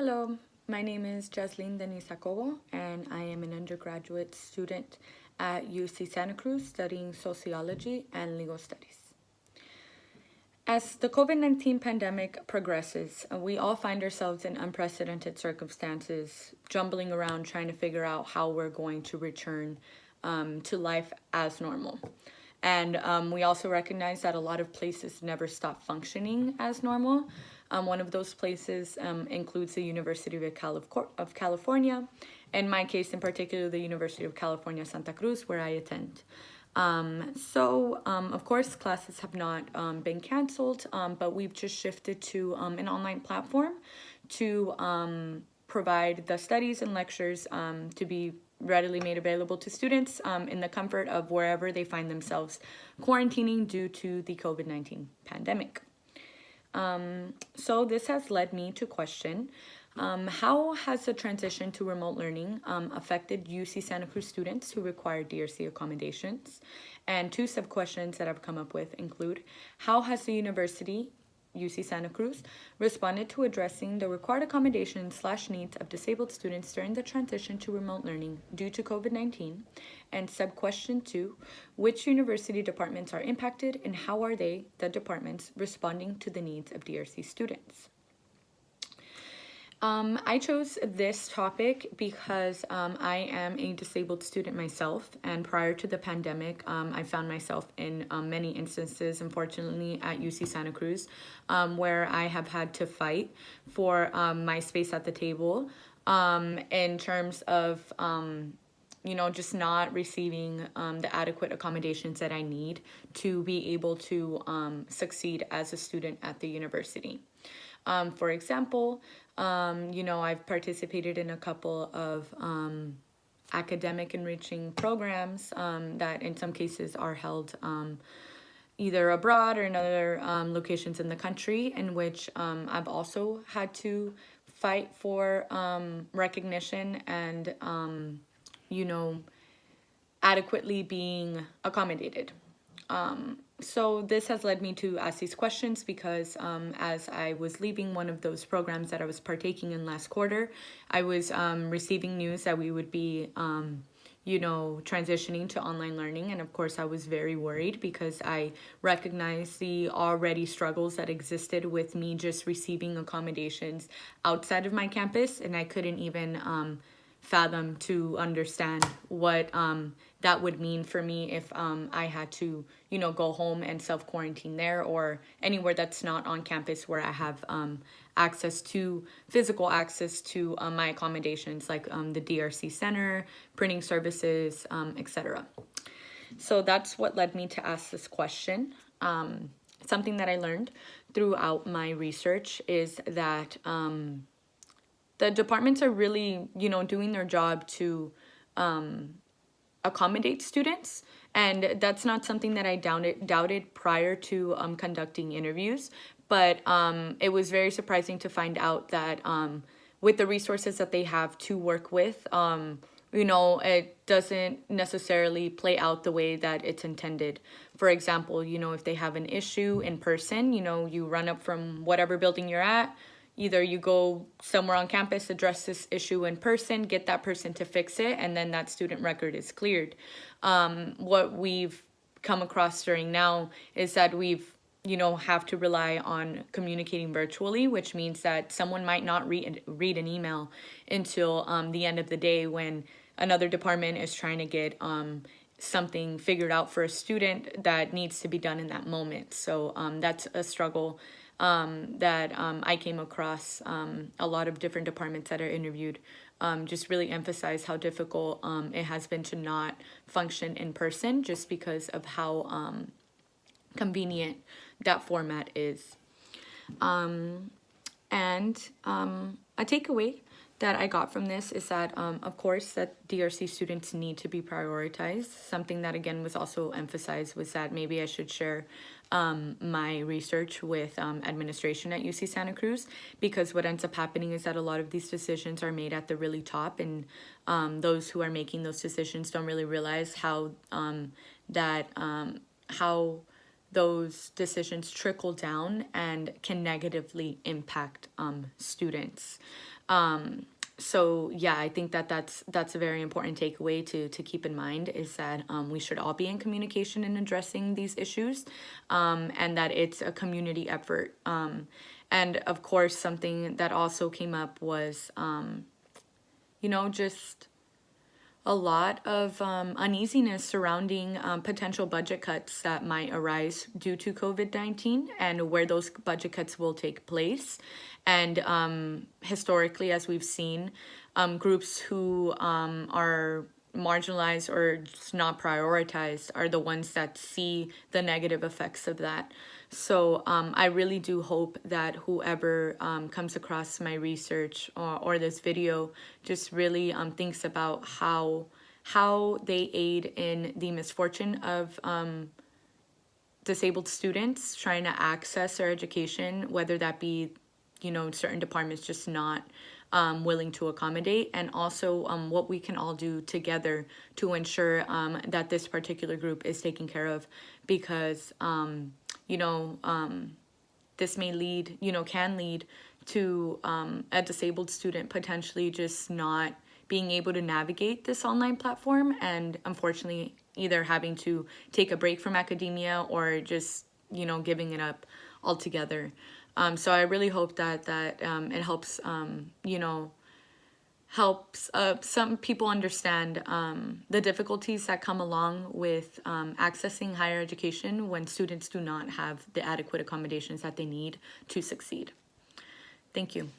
Hello, my name is Jasleen Denisakovo, and I am an undergraduate student at UC Santa Cruz studying sociology and legal studies. As the COVID-19 pandemic progresses, we all find ourselves in unprecedented circumstances, jumbling around trying to figure out how we're going to return to life as normal. And we also recognize that a lot of places never stop functioning as normal. One of those places includes the University of California. In my case, in particular, the University of California, Santa Cruz, where I attend. Of course, classes have not been canceled, but we've just shifted to an online platform to provide the studies and lectures to be readily made available to students in the comfort of wherever they find themselves quarantining due to the COVID-19 pandemic. So this has led me to question, how has the transition to remote learning affected UC Santa Cruz students who require DRC accommodations? And two sub-questions that I've come up with include, how has the university, UC Santa Cruz, responded to addressing the required accommodations/needs of disabled students during the transition to remote learning due to COVID-19? And sub-question 2, which university departments are impacted and how are they, the departments, responding to the needs of DRC students? I chose this topic because I am a disabled student myself, and prior to the pandemic, I found myself in many instances, unfortunately, at UC Santa Cruz, where I have had to fight for my space at the table in terms of just not receiving the adequate accommodations that I need to be able to succeed as a student at the university. For example, I've participated in a couple of academic enriching programs that in some cases are held either abroad or in other locations in the country, in which I've also had to fight for recognition and, adequately being accommodated. So this has led me to ask these questions because as I was leaving one of those programs that I was partaking in last quarter, I was receiving news that we would be, transitioning to online learning. And of course, I was very worried because I recognized the already struggles that existed with me just receiving accommodations outside of my campus. And I couldn't even fathom to understand what that would mean for me if I had to, go home and self-quarantine there or anywhere that's not on campus where I have physical access to my accommodations like the DRC Center, printing services, etc. So that's what led me to ask this question. Something that I learned throughout my research is that the departments are really, doing their job to accommodate students. And that's not something that I doubted prior to conducting interviews. But it was very surprising to find out that with the resources that they have to work with, it doesn't necessarily play out the way that it's intended. For example, if they have an issue in person, you run up from whatever building you're at, either you go somewhere on campus, address this issue in person, get that person to fix it, and then that student record is cleared. What we've come across during now is that we've, have to rely on communicating virtually, which means that someone might not read an email until the end of the day when another department is trying to get something figured out for a student that needs to be done in that moment. So that's a struggle that I came across. A lot of different departments that are interviewed just really emphasize how difficult it has been to not function in person just because of how convenient that format is. And a takeaway that I got from this is that, of course, that DRC students need to be prioritized. Something that, again, was also emphasized was that maybe I should share my research with administration at UC Santa Cruz, because what ends up happening is that a lot of these decisions are made at the really top, and those who are making those decisions don't really realize how those decisions trickle down and can negatively impact students. So yeah, I think that that's a very important takeaway to keep in mind, is that we should all be in communication in addressing these issues, and that it's a community effort. And of course, something that also came up was, just a lot of uneasiness surrounding potential budget cuts that might arise due to COVID-19, and where those budget cuts will take place. And historically, as we've seen, groups who are marginalized or just not prioritized are the ones that see the negative effects of that. So I really do hope that whoever comes across my research or this video just really thinks about how they aid in the misfortune of disabled students trying to access their education, whether that be, certain departments just not willing to accommodate, and also what we can all do together to ensure that this particular group is taken care of, because this may lead, can lead to a disabled student potentially just not being able to navigate this online platform, and unfortunately either having to take a break from academia or just, giving it up altogether. So I really hope that it helps, helps some people understand the difficulties that come along with accessing higher education when students do not have the adequate accommodations that they need to succeed. Thank you.